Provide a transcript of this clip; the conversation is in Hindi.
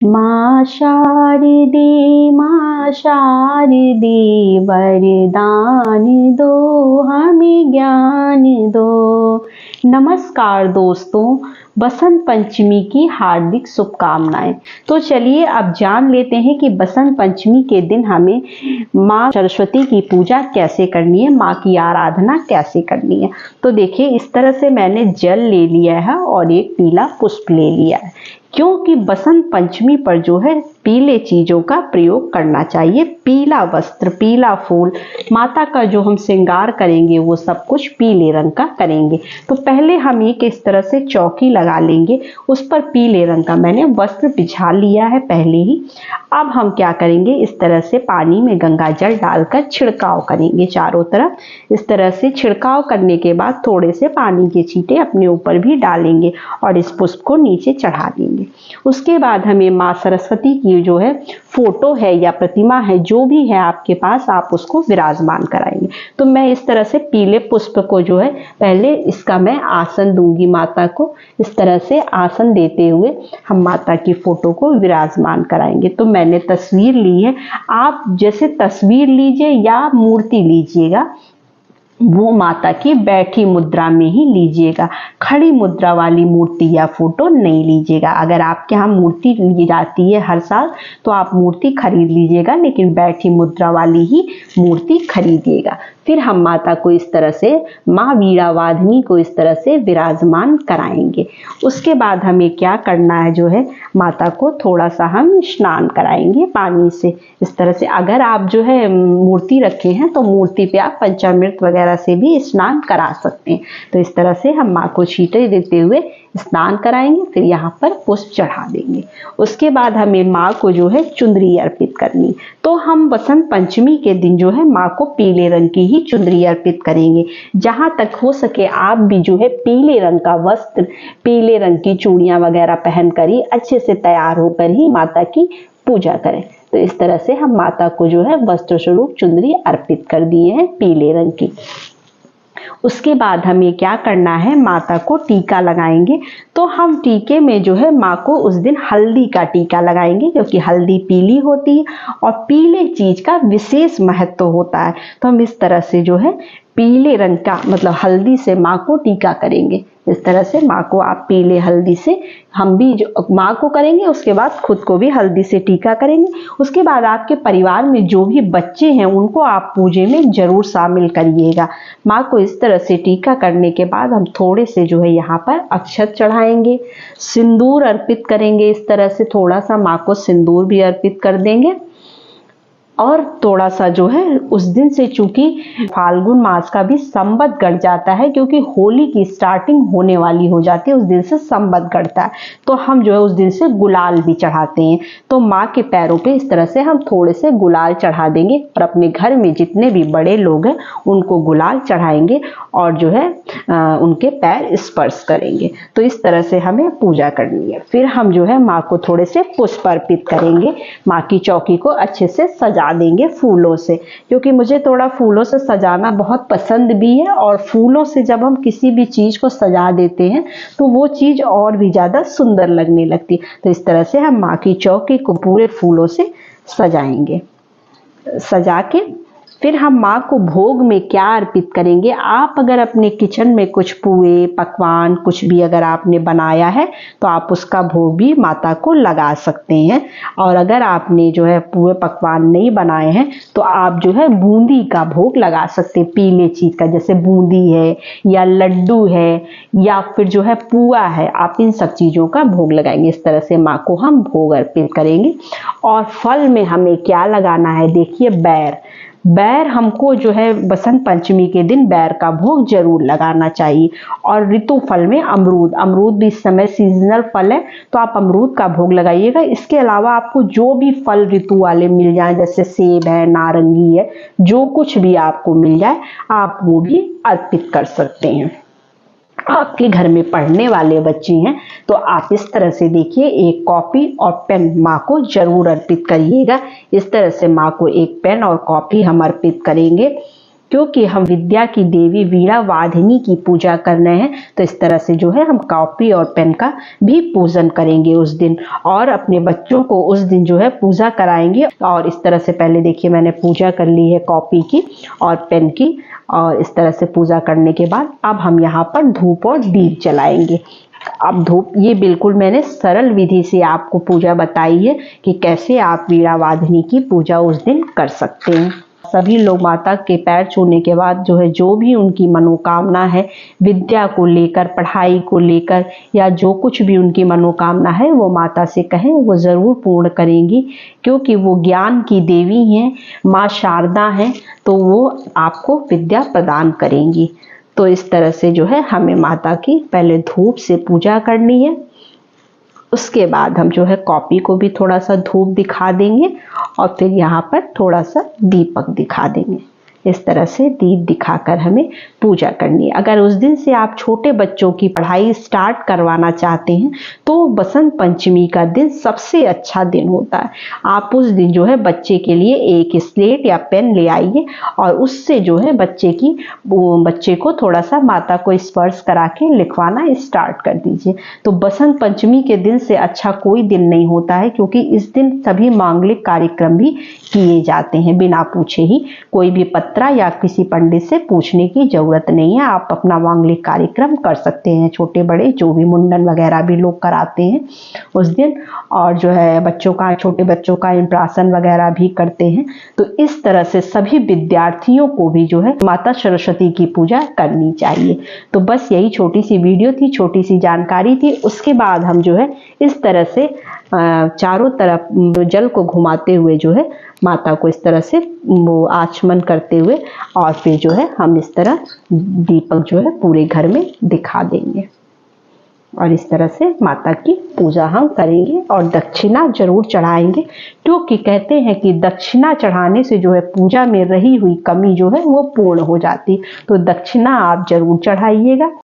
माँ शारदे वरदान दो, हमें ज्ञान दो। नमस्कार दोस्तों, बसंत पंचमी की हार्दिक शुभकामनाएं। तो चलिए अब जान लेते हैं कि बसंत पंचमी के दिन हमें माँ सरस्वती की पूजा कैसे करनी है, माँ की आराधना कैसे करनी है। तो देखिए, इस तरह से मैंने जल ले लिया है और एक पीला पुष्प ले लिया है, क्योंकि बसंत पंचमी पर जो है पीले चीजों का प्रयोग करना चाहिए। पीला वस्त्र, पीला फूल, माता का जो हम श्रृंगार करेंगे वो सब कुछ पीले रंग का करेंगे। तो पहले हम एक इस तरह से चौकी लगा लेंगे, उस पर पीले रंग का मैंने वस्त्र बिछा लिया है पहले ही। अब हम क्या करेंगे, इस तरह से पानी में गंगा जल डालकर छिड़काव करेंगे चारों तरफ। इस तरह से छिड़काव करने के बाद थोड़े से पानी के छींटे अपने ऊपर भी डालेंगे और इस पुष्प को नीचे चढ़ा देंगे। उसके बाद हमें माँ सरस्वती की जो है फोटो है या प्रतिमा है, जो भी है आपके पास, आप उसको विराजमान कराएंगे। तो मैं इस तरह से पीले पुष्प को जो है पहले इसका मैं आसन दूंगी माता को। इस तरह से आसन देते हुए हम माता की फोटो को विराजमान कराएंगे। तो मैंने तस्वीर ली है, आप जैसे तस्वीर लीजिए या मूर्ति लीजिएगा, वो माता की बैठी मुद्रा में ही लीजिएगा। खड़ी मुद्रा वाली मूर्ति या फोटो नहीं लीजिएगा। अगर आपके यहाँ मूर्ति ली जाती है हर साल तो आप मूर्ति खरीद लीजिएगा, लेकिन बैठी मुद्रा वाली ही मूर्ति खरीदिएगा। फिर हम माता को इस तरह से, माँ वीणावाधिनी को इस तरह से विराजमान कराएंगे। उसके बाद हमें क्या करना है, जो है माता को थोड़ा सा हम स्नान कराएंगे पानी से। इस तरह से अगर आप जो है मूर्ति रखे हैं तो मूर्ति पे आप पंचामृत वगैरह से भी स्नान करा सकते हैं। तो इस तरह से हम माँ को छींटे देते हुए स्नान कराएंगे, फिर यहाँ पर पुष्प चढ़ा देंगे। उसके बाद हमें माँ को जो है चुंदरी अर्पित करनी। तो हम बसंत पंचमी के दिन जो है माँ को पीले रंग की ही चुंदरी अर्पित करेंगे। जहां तक हो सके आप भी जो है पीले रंग का वस्त्र, पीले रंग की चूड़ियां वगैरह पहनकर ही अच्छे से तैयार होकर ही माता की पूजा करें। तो इस तरह से हम माता को जो है वस्त्र स्वरूप चुंदरी अर्पित कर दिए हैं पीले रंग की। उसके बाद हमें क्या करना है, माता को टीका लगाएंगे। तो हम टीके में जो है माँ को उस दिन हल्दी का टीका लगाएंगे, क्योंकि हल्दी पीली होती है और पीले चीज का विशेष महत्व होता है। तो हम इस तरह से जो है पीले रंग का, मतलब हल्दी से माँ को टीका करेंगे। इस तरह से माँ को आप पीले हल्दी से, हम भी जो माँ को करेंगे उसके बाद खुद को भी हल्दी से टीका करेंगे। उसके बाद आपके परिवार में जो भी बच्चे हैं उनको आप पूजे में जरूर शामिल करिएगा। माँ को इस तरह से टीका करने के बाद हम थोड़े से जो है यहाँ पर अक्षत चढ़ाएंगे, सिंदूर अर्पित करेंगे। इस तरह से थोड़ा सा माँ को सिंदूर भी अर्पित कर देंगे। और थोड़ा सा जो है उस दिन से, चूंकि फाल्गुन मास का भी संवत गढ़ जाता है, क्योंकि होली की स्टार्टिंग होने वाली हो जाती है, उस दिन से संवत गढ़ता है, तो हम जो है उस दिन से गुलाल भी चढ़ाते हैं। तो माँ के पैरों पे इस तरह से हम थोड़े से गुलाल चढ़ा देंगे और अपने घर में जितने भी बड़े लोग हैं उनको गुलाल चढ़ाएंगे और जो है उनके पैर स्पर्श करेंगे। तो इस तरह से हमें पूजा करनी है। फिर हम जो है माँ को थोड़े से पुष्प अर्पित करेंगे। माँ की चौकी को अच्छे से सजा देंगे फूलों से, क्योंकि मुझे थोड़ा फूलों से सजाना बहुत पसंद भी है। और फूलों से जब हम किसी भी चीज को सजा देते हैं तो वो चीज और भी ज्यादा सुंदर लगने लगती है। तो इस तरह से हम माँ की चौकी को पूरे फूलों से सजाएंगे। सजा के फिर हम माँ को भोग में क्या अर्पित करेंगे, आप अगर अपने किचन में कुछ पुए पकवान कुछ भी अगर आपने बनाया है तो आप उसका भोग भी माता को लगा सकते हैं। और अगर आपने जो है पुए पकवान नहीं बनाए हैं तो आप जो है बूंदी का भोग लगा सकते हैं, पीले चीज का, जैसे बूंदी है या लड्डू है या फिर जो है पुआ है, आप इन सब चीजों का भोग लगाएंगे। इस तरह से माँ को हम भोग अर्पित करेंगे। और फल में हमें क्या लगाना है, देखिए बैर हमको जो है बसंत पंचमी के दिन बैर का भोग जरूर लगाना चाहिए। और ऋतु फल में अमरूद भी इस समय सीजनल फल है, तो आप अमरूद का भोग लगाइएगा। इसके अलावा आपको जो भी फल ऋतु वाले मिल जाए, जैसे सेब है, नारंगी है, जो कुछ भी आपको मिल जाए आप वो भी अर्पित कर सकते हैं। आपके घर में पढ़ने वाले बच्चे हैं तो आप इस तरह से देखिए एक कॉपी और पेन माँ को जरूर अर्पित करिएगा। इस तरह से माँ को एक पेन और कॉपी हम अर्पित करेंगे। क्योंकि हम विद्या की देवी वीणा वाधिनी की पूजा करना है, तो इस तरह से जो है हम कॉपी और पेन का भी पूजन करेंगे उस दिन, और अपने बच्चों को उस दिन जो है पूजा कराएंगे। और इस तरह से पहले देखिए मैंने पूजा कर ली है कॉपी की और पेन की, और इस तरह से पूजा करने के बाद अब हम यहाँ पर धूप और दीप जलाएंगे। अब धूप, ये बिल्कुल मैंने सरल विधि से आपको पूजा बताई है कि कैसे आप वीणा वाधिनी की पूजा उस दिन कर सकते हैं। सभी लोग माता के पैर छूने के बाद जो है जो भी उनकी मनोकामना है विद्या को लेकर, पढ़ाई को लेकर, या जो कुछ भी उनकी मनोकामना है वो माता से कहें, वो ज़रूर पूर्ण करेंगी, क्योंकि वो ज्ञान की देवी हैं, माँ शारदा हैं, तो वो आपको विद्या प्रदान करेंगी। तो इस तरह से जो है हमें माता की पहले धूप से पूजा करनी है, उसके बाद हम जो है कॉपी को भी थोड़ा सा धूप दिखा देंगे और फिर यहाँ पर थोड़ा सा दीपक दिखा देंगे। इस तरह से दीप दिखाकर हमें पूजा करनी है। अगर उस दिन से आप छोटे बच्चों की पढ़ाई स्टार्ट करवाना चाहते हैं तो बसंत पंचमी का दिन सबसे अच्छा दिन होता है। आप उस दिन जो है बच्चे के लिए एक स्लेट या पेन ले आइए और उससे जो है बच्चे को थोड़ा सा माता को स्पर्श करा के लिखवाना स्टार्ट कर दीजिए। तो बसंत पंचमी के दिन से अच्छा कोई दिन नहीं होता है, क्योंकि इस दिन सभी मांगलिक कार्यक्रम भी किए जाते हैं बिना पूछे ही। कोई भी पत्रा या किसी पंडित से पूछने की जरूरत नहीं है, आप अपना मांगलिक कार्यक्रम कर सकते हैं। छोटे बड़े जो भी मुंडन वगैरह भी लोग कराते हैं उस दिन, और जो है छोटे बच्चों का इंप्राशन वगैरह भी करते हैं। तो इस तरह से सभी विद्यार्थियों को भी जो है माता सरस्वती की पूजा करनी चाहिए। तो बस यही छोटी सी वीडियो थी, छोटी सी जानकारी थी। उसके बाद हम जो है इस तरह से चारों तरफ जल को घुमाते हुए जो है माता को इस तरह से वो आचमन करते हुए, और फिर जो है हम इस तरह दीपक जो है पूरे घर में दिखा देंगे, और इस तरह से माता की पूजा हम करेंगे। और दक्षिणा जरूर चढ़ाएंगे, क्योंकि कहते हैं कि दक्षिणा चढ़ाने से जो है पूजा में रही हुई कमी जो है वो पूर्ण हो जाती। तो दक्षिणा आप जरूर चढ़ाइएगा।